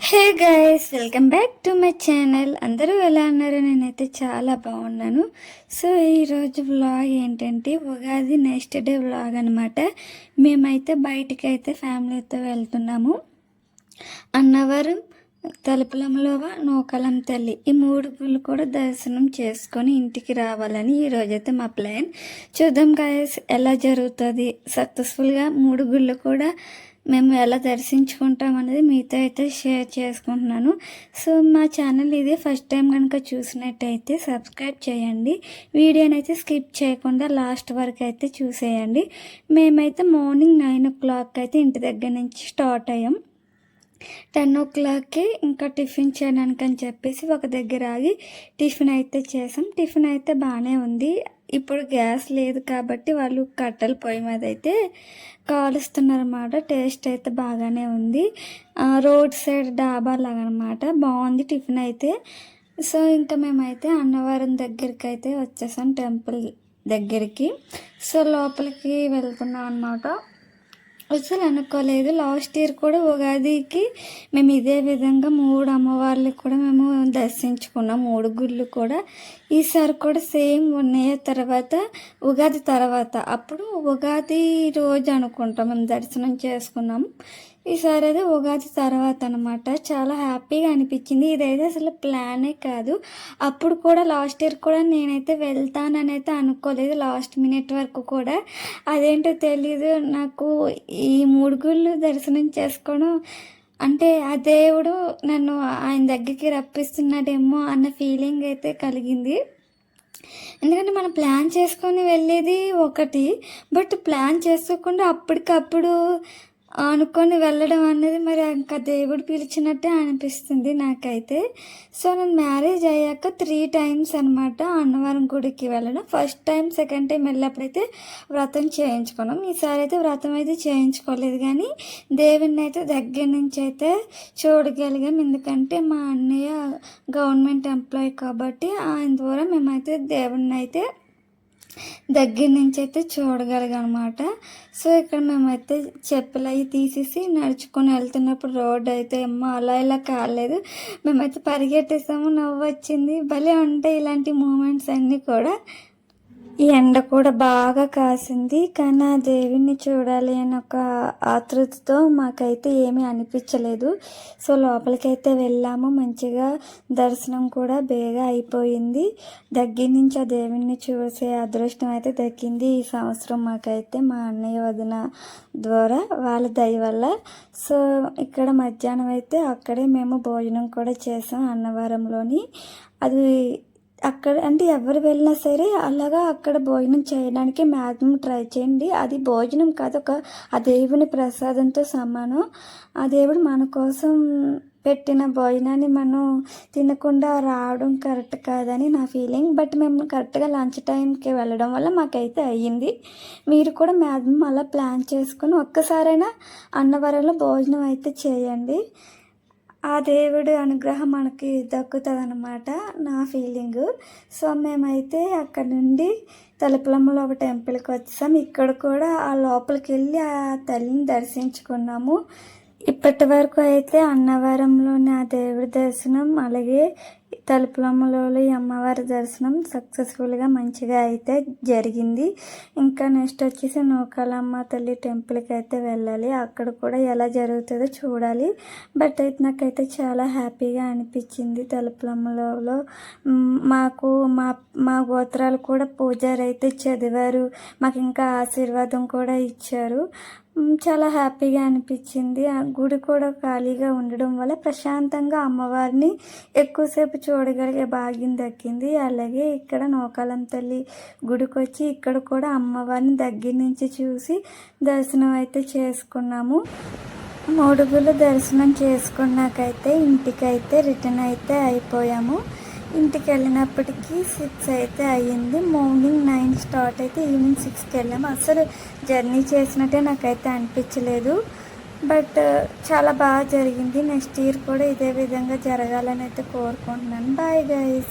Hey guys, welcome back to my channel. అందరూ ఎలా ఉన్నారు? నేనైతే చాలా బాగున్నాను. సో ఈరోజు వ్లాగ్ ఏంటంటే ఉగాది నెక్స్ట్ డే వ్లాగ్ అనమాట. మేమైతే బయటికి అయితే ఫ్యామిలీతో వెళ్తున్నాము. అన్నవరం, తలుపులమ్మలోవ, నూకాలం తల్లి ఈ మూడు గుళ్ళు కూడా దర్శనం చేసుకొని ఇంటికి రావాలని ఈరోజైతే మా ప్లాన్. చూద్దాం గైస్ ఎలా జరుగుతుంది. సక్సెస్ఫుల్గా మూడు గుళ్ళు కూడా మేము ఎలా దర్శించుకుంటాం అనేది మీతో అయితే షేర్ చేసుకుంటున్నాను. సో మా ఛానల్ ఇది ఫస్ట్ టైం కనుక చూసినట్టయితే సబ్స్క్రైబ్ చేయండి. వీడియోని అయితే స్కిప్ చేయకుండా లాస్ట్ వరకు అయితే చూసేయండి. మేమైతే మార్నింగ్ 9 o'clock అయితే ఇంటి దగ్గర నుంచి స్టార్ట్ అయ్యాం. 10 o'clockకి ఇంకా టిఫిన్ చేయడానికి అని చెప్పేసి ఒక దగ్గర ఆగి టిఫిన్ అయితే చేసాం. టిఫిన్ అయితే బాగానే ఉంది. ఇప్పుడు గ్యాస్ లేదు కాబట్టి వాళ్ళు కట్టెల పొయ్యి మీద అయితే కాలుస్తున్నారన్నమాట. టేస్ట్ అయితే బాగానే ఉంది. రోడ్ సైడ్ డాబా లాగా అనమాట. బాగుంది టిఫిన్ అయితే. సో ఇంకా మేమైతే అన్నవరం దగ్గరికి అయితే వచ్చేసాం, టెంపుల్ దగ్గరికి. సో లోపలికి వెళ్తున్నాం అనమాట. అసలు అనుకోలేదు. లాస్ట్ ఇయర్ కూడా ఉగాదికి మేము ఇదే విధంగా 3 అమ్మవార్లు కూడా మేము దర్శించుకున్నాం, 3 గుళ్ళు కూడా. ఈసారి కూడా సేమ్ 1 year తర్వాత, ఉగాది తర్వాత, అప్పుడు ఉగాది రోజు అనుకుంటాం మేము దర్శనం చేసుకున్నాం. ఈసారి అయితే ఉగాది తర్వాత అనమాట. చాలా హ్యాపీగా అనిపించింది. ఇదైతే అసలు ప్లానే కాదు. అప్పుడు కూడా లాస్ట్ ఇయర్ కూడా నేనైతే వెళ్తానని అయితే అనుకోలేదు, లాస్ట్ మినిట్ వరకు కూడా. అదేంటో తెలీదు నాకు. ఈ 3 గుళ్ళు దర్శనం చేసుకోవడం అంటే ఆ దేవుడు నన్ను ఆయన దగ్గరికి రప్పిస్తున్నాడేమో అన్న ఫీలింగ్ అయితే కలిగింది. ఎందుకంటే మనం ప్లాన్ చేసుకొని వెళ్ళేది ఒకటి, బట్ ప్లాన్ చేసుకోకుండా అప్పటికప్పుడు అనుకొని వెళ్ళడం అనేది మరి ఇంకా దేవుడు పిలిచినట్టే అనిపిస్తుంది నాకైతే. సో నేను మ్యారేజ్ అయ్యాక 3 times అనమాట అన్నవరం గుడికి వెళ్ళడం. ఫస్ట్ టైం, సెకండ్ టైం వెళ్ళినప్పుడైతే వ్రతం చేయించుకున్నాం. ఈసారి అయితే వ్రతం అయితే చేయించుకోలేదు, కానీ దేవుడిని అయితే దగ్గర నుంచి అయితే చూడగలిగాం. ఎందుకంటే మా అన్నయ్య గవర్నమెంట్ ఎంప్లాయీ కాబట్టి ఆయన ద్వారా మేమైతే దేవుడిని అయితే దగ్గర నుంచి అయితే చూడగలగనమాట. సో ఇక్కడ మేమైతే చెప్పులు అవి తీసేసి నడుచుకొని వెళ్తున్నప్పుడు రోడ్డు అయితే ఏమో అలా ఇలా కాలేదు. మేమైతే పరిగెట్టేసాము, నవ్వు వచ్చింది. భలే ఉంటాయి ఇలాంటి మూమెంట్స్ అన్నీ కూడా. ఈ ఎండ కూడా బాగా కాసింది, కానీ ఆ దేవిని చూడాలి అని ఒక ఆతృతతో మాకైతే ఏమీ అనిపించలేదు. సో లోపలికైతే వెళ్ళాము. మంచిగా దర్శనం కూడా బేగా అయిపోయింది. దగ్గర నుంచి ఆ దేవిని చూసే అదృష్టం అయితే దక్కింది ఈ సంవత్సరం మాకైతే, మా అన్నయ్య వదిన ద్వారా, వాళ్ళ దయ వల్ల. సో ఇక్కడ మధ్యాహ్నం అయితే అక్కడే మేము భోజనం కూడా చేసాం అన్నవరంలోని. అది అక్కడ అంటే ఎవరు వెళ్ళినా సరే అలాగా అక్కడ భోజనం చేయడానికి మ్యాక్సిమం ట్రై చేయండి. అది భోజనం కాదు, ఆ దేవుని ప్రసాదంతో సమానం. ఆ దేవుడు మన కోసం పెట్టిన భోజనాన్ని మనం తినకుండా రావడం కరెక్ట్ కాదని నా ఫీలింగ్. బట్ మేము కరెక్ట్గా లంచ్ టైంకి వెళ్ళడం వల్ల మాకైతే అయ్యింది. మీరు కూడా మ్యాక్సిమం అలా ప్లాన్ చేసుకుని ఒక్కసారైనా అన్నవరంలో భోజనం అయితే చేయండి. ఆ దేవుడి అనుగ్రహం మనకి దక్కుతుంది అన్నమాట, నా ఫీలింగు. సో మేమైతే అక్కడ నుండి తలుపులమ్మలో ఒక టెంపుల్కి వచ్చాం. ఇక్కడ కూడా ఆ లోపలికి వెళ్ళి ఆ తల్లిని దర్శించుకున్నాము. ఇప్పటి వరకు అయితే అన్నవరంలోని ఆ దేవుడి దర్శనం, అలాగే తలుపులమ్మలో ఈ అమ్మవారి దర్శనం సక్సెస్ఫుల్గా మంచిగా అయితే జరిగింది. ఇంకా నెక్స్ట్ వచ్చేసి నూకాలమ్మ తల్లి టెంపుల్కి అయితే వెళ్ళాలి. అక్కడ కూడా ఎలా జరుగుతుందో చూడాలి. బట్ అయితే నాకైతే చాలా హ్యాపీగా అనిపించింది. తలుపులమ్మలో మాకు మా గోత్రాలు కూడా పూజారి అయితే చదివారు, మాకు ఇంకా ఆశీర్వాదం కూడా ఇచ్చారు. చాలా హ్యాపీగా అనిపించింది. ఆ గుడి కూడా ఖాళీగా ఉండడం వల్ల ప్రశాంతంగా అమ్మవారిని ఎక్కువసేపు చూడగలిగే భాగ్యం దక్కింది. అలాగే ఇక్కడ నూకాలం తల్లి గుడికి వచ్చి ఇక్కడ కూడా అమ్మవారిని దగ్గర నుంచి చూసి దర్శనం అయితే చేసుకున్నాము. 3 గుళ్ళు దర్శనం చేసుకున్నాకైతే ఇంటికైతే రిటర్న్ అయితే అయిపోయాము. ఇంటికి వెళ్ళినప్పటికీ 6 అయితే అయ్యింది. మార్నింగ్ 9 స్టార్ట్ అయితే ఈవినింగ్ 6కి వెళ్ళాము. అసలు జర్నీ చేసినట్టే నాకైతే అనిపించలేదు. బట్ చాలా బాగా జరిగింది. నెక్స్ట్ ఇయర్ కూడా ఇదే విధంగా జరగాలని అయితే కోరుకుంటున్నాను. Bye guys.